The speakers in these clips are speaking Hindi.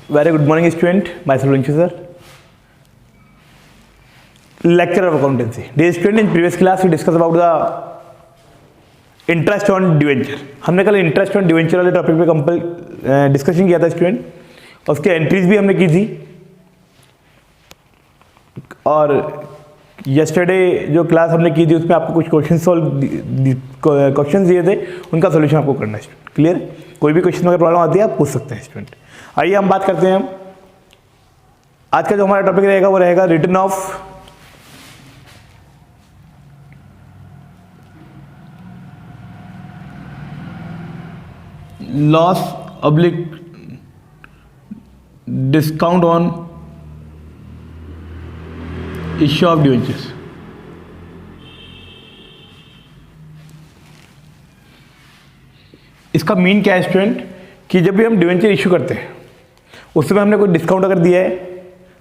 Very good morning, student. Myself Rinchu sir. Lecture of accountancy. Dear student, in previous class we discussed about the interest on debenture. हमने कल इंटरेस्ट ऑन डिवेंचर वाले टॉपिक पे डिस्कशन किया था स्टूडेंट, उसके एंट्रीज भी हमने की थी और यस्टरडे जो क्लास हमने की थी उसमें आपको कुछ क्वेश्चन दिए थे, उनका सोल्यूशन आपको करना है स्टूडेंट. क्लियर? कोई भी क्वेश्चन अगर प्रॉब्लम आती है आप पूछ सकते हैं स्टूडेंट. आइए हम बात करते हैं. हम आज का जो हमारा टॉपिक रहेगा वो रहेगा return off loss oblique discount on issue of debentures. इसका मीन क्या है स्टूडेंट कि जब भी हम डिवेंचर इशू करते हैं उसमें हमने कोई डिस्काउंट अगर दिया है,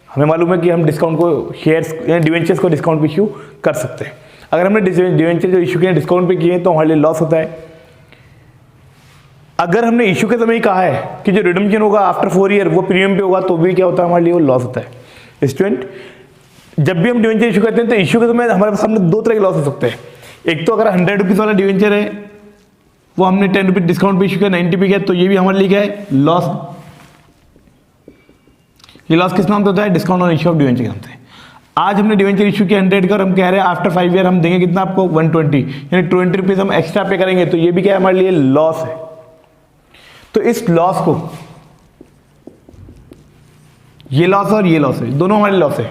हमें मालूम है कि हम डिस्काउंट को शेयर्स या डिवेंचर्स को डिस्काउंट पे इशू कर सकते हैं. अगर हमने डिवेंचर जो इशू किए डिस्काउंट पे किए तो हमारे लिए लॉस होता है. अगर हमने इशू के समय ही कहा है कि जो रिडम्पशन होगा आफ्टर 4 ईयर वो प्रीमियम पे होगा तो भी क्या होता है, हमारे लिए वो लॉस होता है. स्टूडेंट, जब भी हम डिवेंचर इशू करते हैं तो इशू के समय हमारे सामने दो तरह के लॉस हो सकते हैं. एक तो अगर 100 रुपीज़ वाला डिवेंचर है वो हमने 10 रुपये डिस्काउंट पे इशू किया, 90 पे किया, तो ये भी हमारे लिए क्या है, लॉस. ये लॉस किस नाम से होता है? Discount on issue of debenture के नाम से. आज हमने डिवेंचर इशू किया 100 का और हम कह रहे हैं आफ्टर 5 ईयर हम देंगे कितना आपको 120, यानी 20 रुपीज़ हम एक्स्ट्रा पे करेंगे, तो ये भी क्या है, हमारे लिए लॉस है. तो इस लॉस को, ये लॉस और ये लॉस है, दोनों हमारे लॉस है.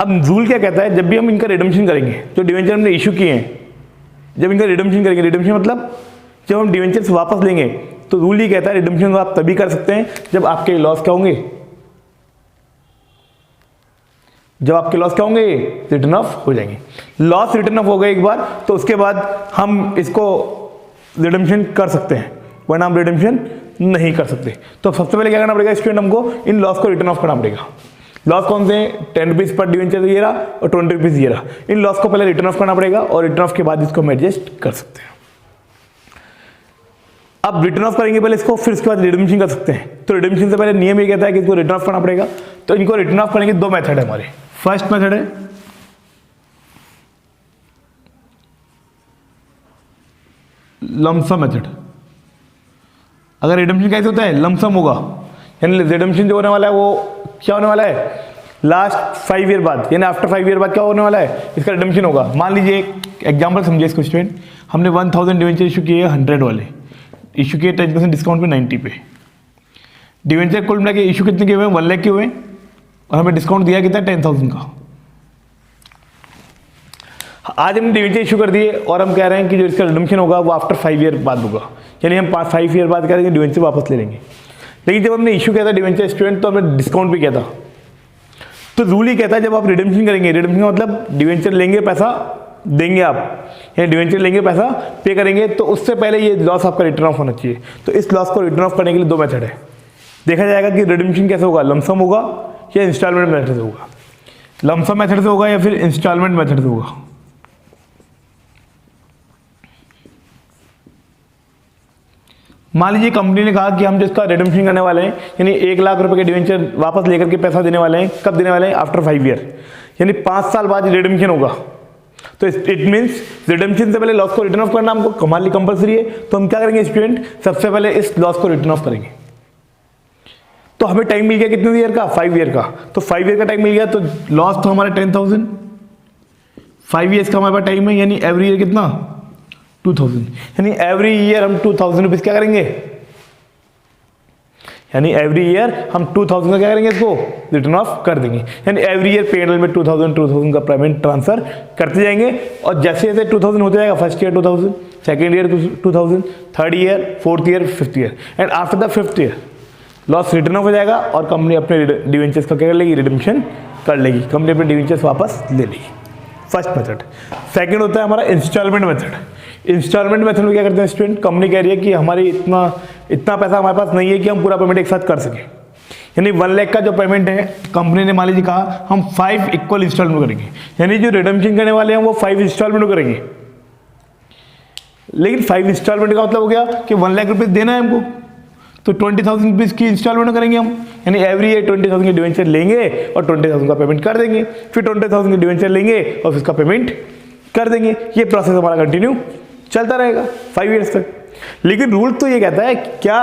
अब रूल क्या कहता है, जब भी हम इनका रिडम्पशन करेंगे, जो डिवेंचर हमने इशू किए हैं जब इनका रिडम्पशन करेंगे, रिडम्पशन मतलब जब हम डिवेंचर्स वापस लेंगे, तो रूल ये कहता है रिडम्पशन आप तभी कर सकते हैं जब आपके लॉस क्या होंगे, जब आपके लॉस क्या होंगे, रिटर्न ऑफ हो जाएंगे. लॉस रिटर्न ऑफ हो गए एक बार तो उसके बाद हम इसको रिडम्पशन कर सकते हैं, वरना हम रिडम्पशन नहीं कर सकते. तो सबसे पहले क्या करना पड़ेगा स्टूडेंट, हमको इन लॉस को रिटर्न ऑफ करना पड़ेगा. लॉस कौन से हैं? 10 रुपीज़ पर डिवेंचर ये रहा और 20 रुपीज़ ये रहा. इन लॉस को पहले रिटर्न ऑफ करना पड़ेगा और रिटर्न ऑफ के बाद इसको हम एडजस्ट कर सकते हैं. अब रिटर्न ऑफ करेंगे पहले इसको, फिर उसके बाद रिडम्पशन कर सकते हैं. तो रिडम्पशन से पहले नियम ये कहता है कि इसको रिटर्न ऑफ करना पड़ेगा. तो इनको रिटर्न ऑफ करेंगे, दो मेथड है हमारे. फर्स्ट मेथड है लमसम मेथड. अगर रिडम्पशन कैसे होता है, लमसम होगा, यानी रिडम्पशन जो होने वाला है वो क्या होने वाला है, लास्ट 5 ईयर बाद, यानी आफ्टर 5 ईयर बाद क्या होने वाला है, इसका रिडम्पशन होगा. मान लीजिए एक एग्जांपल समझिए इसको स्टूडेंट, हमने 1000 डिवेंचर इशू किए 100 वाले, इशू किए 10% डिस्काउंट पे 90 पे. डिवेंचर कुल मिला के इशू कितने के हुए, 1 लाख के हुए और हमें डिस्काउंट दिया कितना, 10,000 का. आज हमने डिवेंचर इशू कर दिए और हम कह रहे हैं कि जो इसका रिडम्पशन होगा वो आफ्टर 5 ईयर बाद होगा, यानी हम 5 ईयर बाद करेंगे डिवेंचर वापस ले लेंगे. लेकिन जब हमने इशू किया था डिवेंचर स्टूडेंट तो हमने डिस्काउंट भी किया था. तो रूल ही कहता है जब आप रिडम्पशन करेंगे, रिडम्पशन का मतलब डिवेंचर लेंगे पैसा देंगे आप, यानी डिवेंचर लेंगे पैसा पे करेंगे, तो उससे पहले ये लॉस आपका रिटर्न ऑफ होना चाहिए. तो इस लॉस को रिटर्न ऑफ करने के लिए दो मेथड है. देखा जाएगा कि रिडम्पशन कैसे होगा, लमसम होगा या इंस्टॉलमेंट मेथड से होगा. लमसम मेथड से होगा या फिर इंस्टॉलमेंट मेथड से होगा. मान लीजिए कंपनी ने कहा कि हम जिसका रिडम्पशन करने वाले हैं, यानी 1 लाख रुपए के डिवेंचर वापस लेकर के पैसा देने वाले हैं, कब देने वाले हैं, आफ्टर 5 ईयर, यानी 5 साल बाद रिडम्पशन होगा. तो इट मीन्स रिडम्पशन से पहले लॉस को रिटर्न ऑफ करना हमको हमारे लिए कंपलसरी है. तो हम क्या करेंगे स्टूडेंट, सबसे पहले इस लॉस को रिटर्न ऑफ करेंगे. तो हमें टाइम मिल गया कितने ईयर का, 5 ईयर का. तो 5 ईयर का टाइम मिल गया तो लॉस तो हमारा 10,000, 5 ईयर्स का हमारे पास टाइम है, यानी एवरी ईयर कितना, 2000, यानी एवरी ईयर हम 2000 रुपीज़ क्या करेंगे, यानी एवरी ईयर हम 2000 का क्या करेंगे, इसको रिटर्न ऑफ कर देंगे. यानी एवरी ईयर पेरोल में 2000 का पेमेंट ट्रांसफर करते जाएंगे और जैसे जैसे 2000 होते जाएगा, first year 2000, second year 2000, third year, fourth year, fifth year, and after the fifth year loss written of हो जाएगा और कंपनी अपने डिवेंचर्स का क्या कर लेगी, रिडम्पशन कर लेगी, कंपनी अपने डिवेंचर्स वापस ले लेगी. First method. सेकंड होता है हमारा इंस्टॉलमेंट मेथड. इंस्टॉलमेंट मेथड में क्या करते हैं स्टूडेंट, कंपनी कह रही है कि हमारी इतना पैसा हमारे पास नहीं है कि हम पूरा पेमेंट एक साथ कर सकें, यानी 1 लाख का जो पेमेंट है कंपनी ने मान लीजिए कहा हम 5 इक्वल इंस्टॉलमेंट करेंगे, यानी जो रिडम्पशन करने वाले हैं वो 5 इंस्टॉलमेंट करेंगे. लेकिन 5 इंस्टॉलमेंट का मतलब हो गया कि 1 लाख रुपये देना है हमको, तो 20,000 रुपीज़ की इंस्टॉलमेंट करेंगे हम, यानी एवरी ईयर 20,000 के डिवेंचर लेंगे और 20,000 का पेमेंट कर देंगे, फिर 20,000 के डिवेंचर लेंगे और फिर उसका पेमेंट कर देंगे। ये प्रोसेस हमारा कंटिन्यू चलता रहेगा 5 ईयर्स तक। लेकिन रूल तो ये कहता है क्या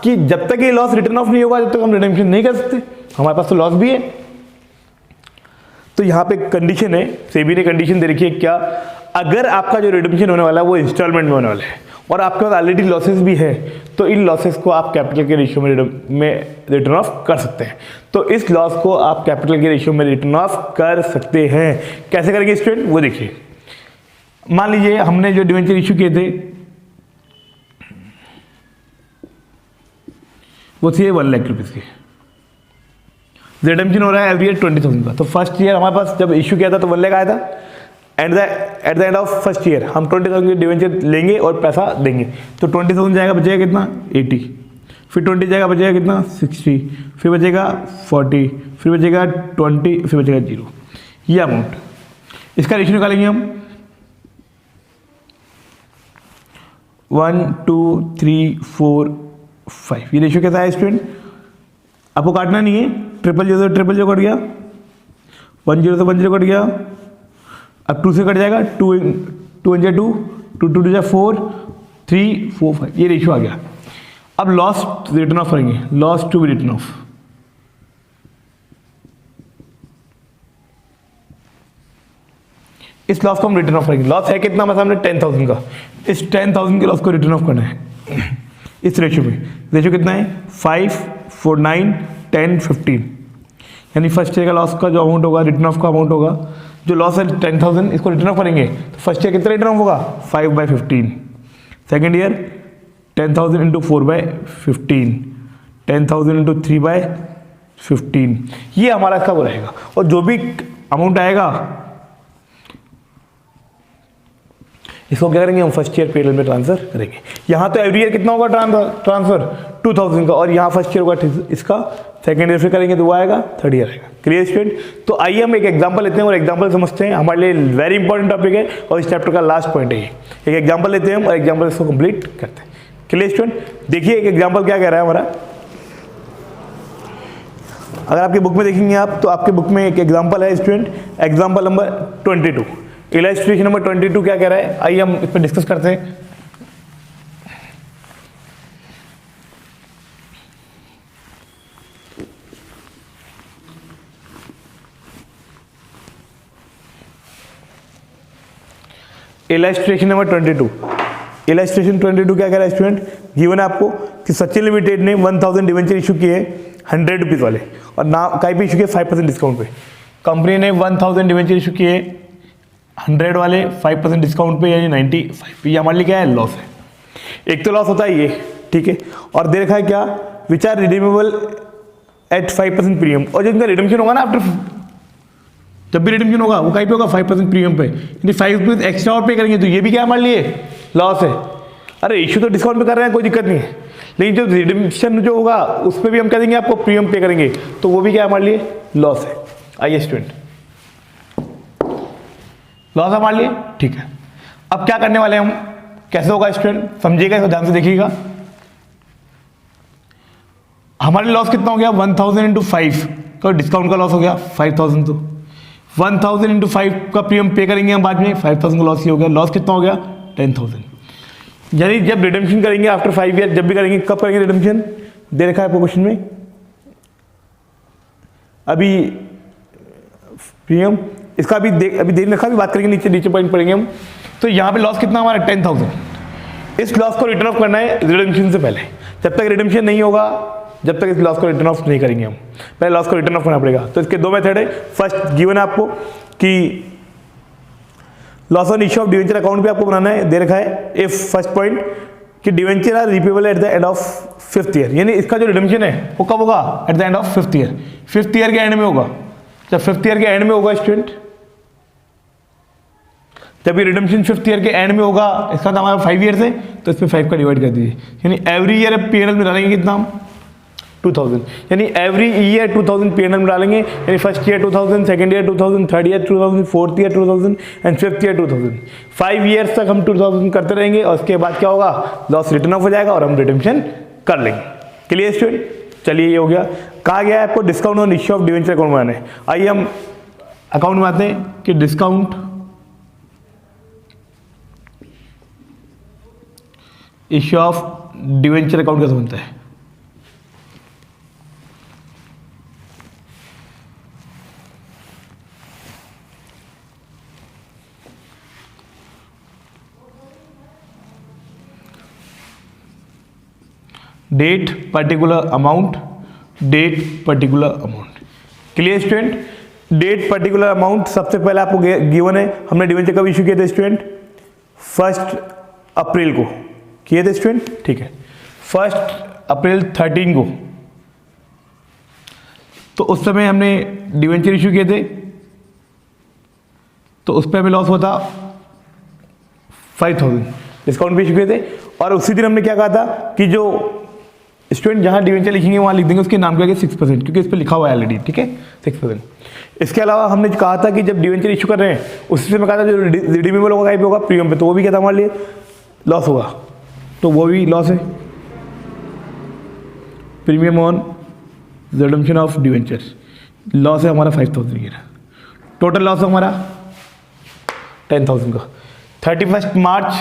कि जब तक ये लॉस रिटर्न ऑफ नहीं होगा जब तक हम रिडेम्पशन नहीं कर सकते, हमारे पास तो लॉस भी है। तो यहाँ पे कंडीशन है, सेबी ने कंडीशन दे रखी है क्या, अगर आपका जो रिडेम्पशन होने वाला है वो इंस्टॉलमेंट में होने वाला है और आपके पास ऑलरेडी लॉसेस भी है, तो इन लॉसेस को आप कैपिटल के रेशियो में रिटर्न ऑफ कर सकते हैं। तो इस लॉस को आप कैपिटल के रेशियो में रिटर्न ऑफ कर सकते हैं। कैसे करेंगे स्टूडेंट, वो देखिए। मान लीजिए हमने जो डिवेंचर इश्यू किए थे वो थी 1 लाख रुपीज़ की, रिडेम्पशन हो रहा है एवरी ईयर 20,000 का। तो फर्स्ट ईयर हमारे पास जब इश्यू किया था तो 1 लाख आया था, eight the end of first year हम 20,000 के डिवेंचर लेंगे और पैसा देंगे। तो 20,000 जाएगा, बचेगा कितना 80, फिर 20 जाएगा, बचेगा कितना 60, फिर बचेगा 40, फिर बचेगा 20, फिर बचेगा 0। ये अमाउंट, इसका रेशियो निकालेंगे हम 1 2 3 4 5। ये रेशियो कैसा है स्टूडेंट, आपको काटना नहीं है, 000 कट गया, 10 से 10 कट गया, अब 2 से कट जाएगा, 2 2 2 2 2 जा 4 3 4 5, ये रेशियो आ गया। अब लॉस रिटर्न ऑफ करेंगे, loss to be written off. इस लॉस को हम रिटर्न ऑफ करेंगे। लॉस है कितना हमारे सामने 10,000 का, इस 10,000 के लॉस को रिटर्न ऑफ करना है इस रेशियो में। रेशियो कितना है 5 4 9 10 15, यानी फर्स्ट ईयर का लॉस का जो अमाउंट होगा, रिटर्न ऑफ का अमाउंट होगा, जो लॉस है 10,000, इसको रिटर्न ऑफ करेंगे तो फर्स्ट ईयर कितना रिटर्न ऑफ होगा 5/15, सेकेंड ईयर 10,000 इंटू 4/15, 10,000 इंटू 3/15, ये हमारा इसका वो रहेगा। और जो भी अमाउंट आएगा इसको क्या करेंगे हम फर्स्ट ईयर पेरोल में ट्रांसफर करेंगे। यहाँ तो एवरी ईयर कितना होगा ट्रांसफर 2,000 का, और यहाँ फर्स्ट ईयर होगा इसका, सेकेंड ईयर फिर करेंगे तो वो आएगा, थर्ड ईयर आएगा। Clear student. तो आइए हम एक एग्जांपल लेते हैं और एग्जांपल समझते हैं, हमारे लिए वेरी इंपॉर्टेंट टॉपिक है और इस चैप्टर का लास्ट पॉइंट है ये। एक एग्जांपल लेते हैं हम और एग्जांपल इसको कंप्लीट करते हैं। Clear student. देखिए एक एग्जांपल क्या कह रहा है हमारा, अगर आपकी बुक में देखेंगे आप तो आपके बुक में एक एग्जांपल है student, example number 22, illustration number 22 क्या कह रहा है, आइए हम इस पर डिस्कस करते हैं। इलस्ट्रेशन नंबर 22, इलस्ट्रेशन 22 क्या कह रहा है स्टूडेंट, गिवन है आपको कि सचिन लिमिटेड ने 1000 डिवेंचर इशू किए 100 रुपीज़ वाले और ना कहीं भी इशू किए 5% डिस्काउंट पे। कंपनी ने 1000 डिवेंचर इशू किए 100 वाले 5% डिस्काउंट पे, यानी 95 पे। ये हमारे लिए क्या है, लॉस है। एक तो लॉस होता है ये, ठीक है, और दे रखा है क्या, which are redeemable at 5% premium, और जिनका रिडम्पशन होगा ना आफ्टर, जब भी रिडम्पशन होगा वो कहीं पे होगा 5% प्रीमियम पे, यानी 5 रुपीज़ एक्स्ट्रा और पे करेंगे, तो ये भी क्या हमारे लिए लॉस है। अरे इशू तो डिस्काउंट पे कर रहे हैं, कोई दिक्कत नहीं है, लेकिन जो रिडम्पशन जो होगा उस पर भी हम कह देंगे आपको प्रीमियम पे करेंगे, तो वो भी क्या हमारे लिए लॉस है। आइए स्टूडेंट, लॉस हमारे लिए, ठीक है। अब क्या करने वाले हम, कैसे होगा स्टूडेंट, समझिएगा, इसको ध्यान से देखिएगा। हमारे लॉस कितना हो गया 1000 इंटू 5 का डिस्काउंट का लॉस हो गया 5000, तो 1000 इंटू 5 का प्रीमियम पे करेंगे हम बाद में, 5000 का लॉस ही हो गया। लॉस कितना हो गया 10,000, यानी जब रिडम्पशन करेंगे आफ्टर 5 ईयर, जब भी करेंगे, कब करेंगे रिडम्पशन, दे रखा है आपको क्वेश्चन में। अभी प्रीमियम इसका अभी देख रखा, अभी बात करेंगे, नीचे पॉइंट पढ़ेंगे हम। तो यहाँ पे लॉस कितना हमारा 10,000, इस लॉस को रिटर्न ऑफ करना है रिडम्पशन से पहले। जब तक रिडम्पशन नहीं होगा, जब तक इस लॉस को रिटर्न ऑफ नहीं करेंगे हम, पहले लॉस को रिटर्न ऑफ करना पड़ेगा। तो इसके दो मेथड है। फर्स्ट गिवन है आपको कि loss on issue of debenture account पे आपको बनाना है, दे रखा है इफ फर्स्ट पॉइंट कि debenture are repayable at the end of 5th year, यानी इसका जो रिडम्पशन है वो कब होगा, at the end of 5th year, 5th year के एंड में होगा। जब 5th ईयर के एंड में होगा स्टूडेंट, जब ये रिडम्पशन 5th ईयर के एंड में होगा, इसका तो हमारा 5 ईयर है, तो इस पर 5 का डिवाइड कर दीजिए, यानी एवरी ईयर पीएनएल में डालेंगे कितना हम 2000, यानी एवरी ईयर 2000 पीएनएल में डालेंगे, यानी first year 2000, second year 2000, third year 2000, fourth year 2000 and 5th year 2000। 5 years तक हम 2000 करते रहेंगे और उसके बाद क्या होगा, लॉस रिटर्न ऑफ हो जाएगा और हम रिडम्पशन कर लेंगे। Clear student? चलिए ये हो गया। कहा गया है आपको discount on issue of debenture account बनाना है। आइए हम अकाउंट बनाते हैं कि discount issue of debenture account कैसे बनता है। Date particular amount, date particular amount. Clear student? Date particular amount सबसे पहले आपको गिवन है। हमने डिवेंचर कब इश्यू किए थे स्टूडेंट? 1 अप्रैल को किए थे स्टूडेंट, ठीक है। 1 अप्रैल 13 को, तो उस समय हमने डिवेंचर इश्यू किए थे, तो उस पर हमें लॉस हुआ था 5000, डिस्काउंट भी इश्यू किए थे। और उसी दिन हमने क्या कहा था कि जो स्टूडेंट जहां डिवेंचर लिखेंगे वहां लिख देंगे उसके नाम के आगे 6%, क्योंकि इस पर लिखा हुआ है ऑलरेडी, ठीक है, 6%। इसके अलावा हमने कहा था कि जब डिवेंचर इशू कर रहे हैं उसी से मैं कहा था जो रिडीमेबल होगा कहीं पे होगा प्रीमियम पे, तो वो भी क्या था हमारे लिए लॉस होगा, तो वो भी लॉस है। Premium on redemption of debenture loss है हमारा 5000 ये। टोटल लॉस है हमारा 10,000 का। 31 मार्च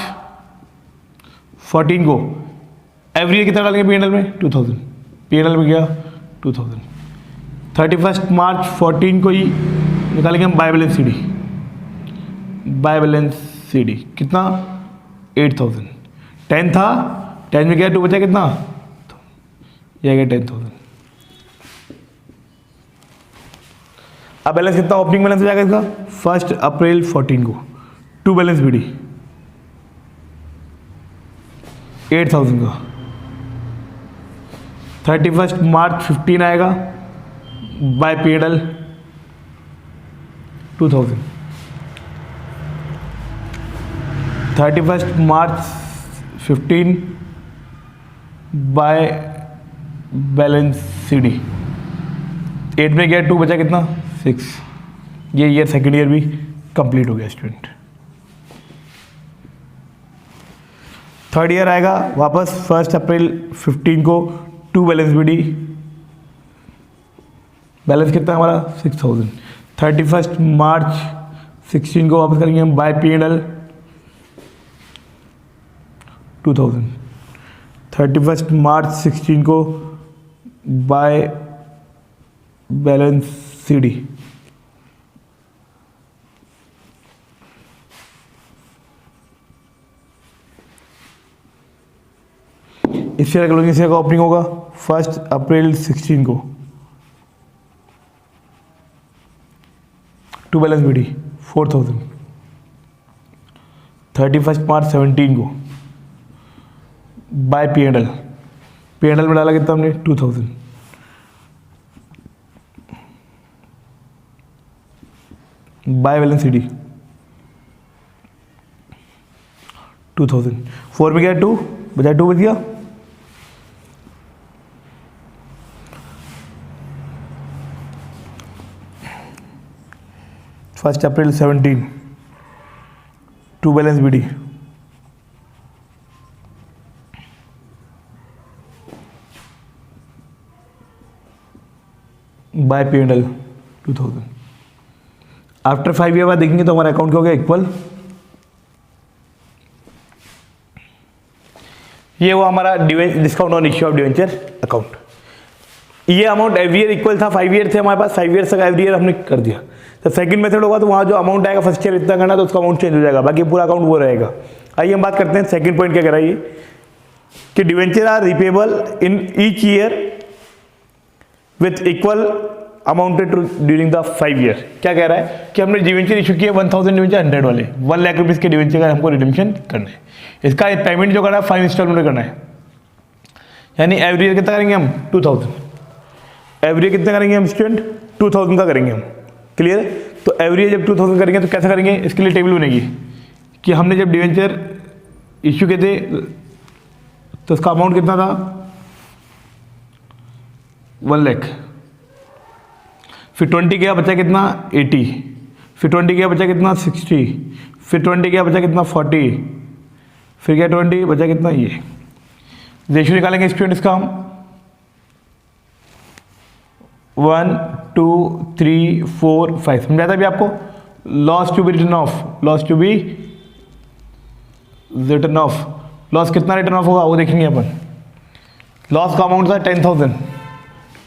14 को एवरी ईयर कितना डालेंगे पीएनएल में? 2000। पीएनएल में गया 2000। 31 मार्च 14 को ही निकालेंगे हम bye balance CD. Bye balance CD कितना? 8000। 10 था, 10 में गया 2 बचा कितना? ये आ गया 10,000। अब बैलेंस कितना ओपनिंग बैलेंस हो जाएगा इसका? 1 अप्रैल 14 को 2 बैलेंस बीडी 8000 का। 31 मार्च 15 आएगा by PNL 2000। 31 March 15 by balance CD 8 में गया 2 बचा कितना? 6। ये ईयर सेकेंड ईयर भी कंप्लीट हो गया स्टूडेंट। थर्ड ईयर आएगा वापस 1 अप्रैल 15 को 2 बैलेंस बीडी, बैलेंस कितना हमारा? 6000। 31 मार्च 16 को वापस करेंगे हम बाय पीएनएल 2000। 31 मार्च 16 को बाय बैलेंस सीडी इस शेयर का ओपनिंग होगा 1 अप्रैल 16 को 2 बैलेंस बीडी 4000। 31 मार्च 17 को बाय पीएनएल, पीएनएल में डाला कितना हमने? 2000। Bye balance CD 2000। 4 में गया 2 बचा 2 बच गया। फर्स्ट April 17 2 balance BD by PNL 2000। After 5 year बाद देखेंगे तो हमारा अकाउंट क्या हो गया? इक्वल। ये वो हमारा discount on issue of debenture account. ये अमाउंट एवरी ईयर इक्वल था, 5 ईयर थे हमारे पास, 5 ईयर तक एवरी ईयर हमने कर दिया। तो सेकंड मेथड होगा तो वहाँ जो अमाउंट आएगा फर्स्ट ईयर इतना करना तो उसका अमाउंट चेंज हो जाएगा, बाकी पूरा अकाउंट वो रहेगा। आइए हम बात करते हैं सेकंड पॉइंट क्या कह रहा है ये कि debenture are repayable in each year with equal amounted during the 5 year. क्या कह रहा है कि हमने डिवेंचर इशू किया 1000 डिवेंचर 100 वाले 1 लाख रुपीज़ के डिवेंचर का हमको रिडेम्पशन करना है। इसका पेमेंट जो करना है 5 इंस्टॉलमेंट करना है, यानी एवरी ईयर कितना करेंगे हम? 2000। एवरी ईयर कितना करेंगे हम स्टूडेंट? 2000 का करेंगे हम। क्लियर? तो एवरी ईयर जब 2000 करेंगे तो कैसे करेंगे? इसके लिए टेबल बनेगी कि हमने जब डिवेंचर इशू किए थे तो उसका अमाउंट कितना था? 1 लाख। फिर 20 गया बचा कितना? 80। फिर 20 गया बचा कितना? 60। फिर 20 गया बचा कितना? 40। फिर गया 20 बचा कितना? ये रेशियो निकालेंगे स्टूडेंट इसका हम 1 2 3 4 5 समझा था अभी आपको। Loss to be written off, loss to be written off, loss कितना रिटर्न ऑफ होगा वो देखेंगे अपन। लॉस का अमाउंट था 10,000,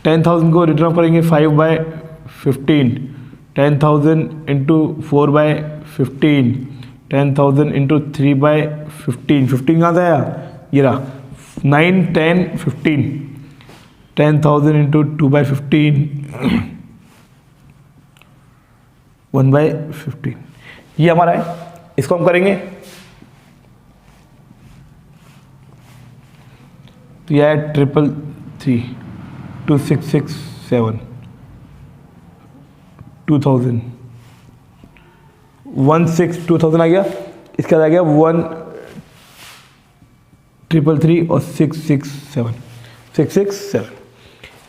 10,000 को रिटर्न ऑफ करेंगे 5/15, 10,000 इंटू 4/15, 10,000 इंटू 3/15, 15 कहाँ से आया, ये रहा 9 10 15, 10,000 इंटू 2/15, 1/15, ये हमारा है। इसको हम करेंगे तो यह है 333, 2667, 2000, 2000 आ गया। इसके बाद आ गया 1,333 और 667।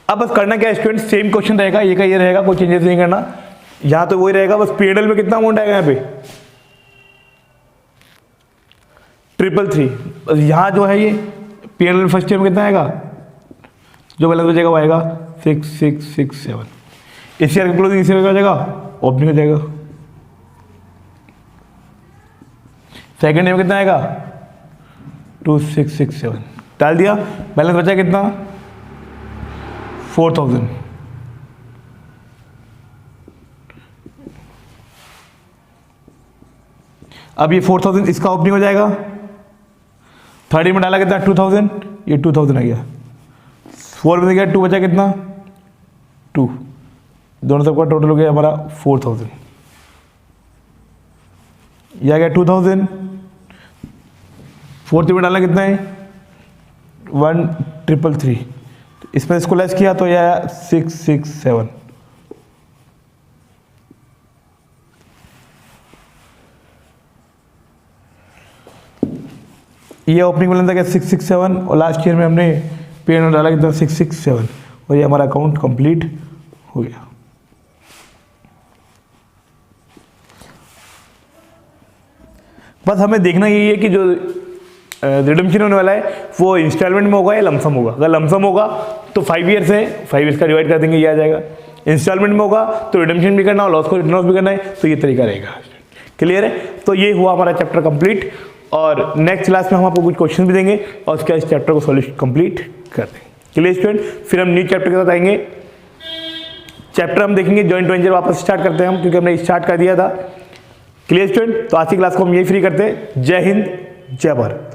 अब बस करना क्या है स्टूडेंट, सेम क्वेश्चन रहेगा, ये का ये रहेगा, कोई चेंजेस नहीं करना। यहाँ तो वही रहेगा, बस P&L में कितना अमाउंट आएगा यहाँ पे 333। यहाँ जो है ये P&L फर्स्ट ईयर में कितना आएगा, जो बैलेंस बचेगा वो आएगा 6667। इस ईयर का क्लोजिंग इस ईयर का हो जाएगा, ओपनिंग हो जाएगा। सेकेंड ईयर में कितना आएगा 2667, डाल दिया, बैलेंस बचा कितना 4000। अब ये 4000 इसका ओपनिंग हो जाएगा। थर्ड ईयर में डाला कितना 2000, ये 2000 आ गया। 4 में गया 2 बचा कितना 2, दोनों सबका टोटल हो गया हमारा 4000। यह आ गया 2000। फोर्थ में डालना कितना है 1,333, तो इसमें इसको लेस किया तो यह आया 667। ये ओपनिंग बैलेंस आ गया 667 और लास्ट ईयर में हमने P&L डाला कितना 667 और ये हमारा अकाउंट कंप्लीट हो गया। बस हमें देखना यही है कि जो रिडम्पशन होने वाला है वो इंस्टॉलमेंट में होगा या लमसम होगा। अगर लमसम होगा तो 5 ईयर्स है, 5 ईयर्स का डिवाइड कर देंगे, ये आ जाएगा। इंस्टॉलमेंट में होगा तो रिडम्पशन भी करना और लॉस को रिटर्न ऑफ भी करना है, तो ये तरीका रहेगा। क्लियर है? तो ये हुआ हमारा चैप्टर कंप्लीट और नेक्स्ट क्लास में हम आपको कुछ क्वेश्चन भी देंगे और उसके इस चैप्टर को सॉल्यूशन कंप्लीट कर देंगे। Clear student? फिर हम न्यू चैप्टर के साथ आएंगे। चैप्टर हम देखेंगे जॉइंट वेंचर, वापस स्टार्ट करते हैं हम, क्योंकि हमने स्टार्ट कर दिया था। Clear student? तो आज की क्लास को हम यही फ्री करते हैं। जय हिंद, जय भारत।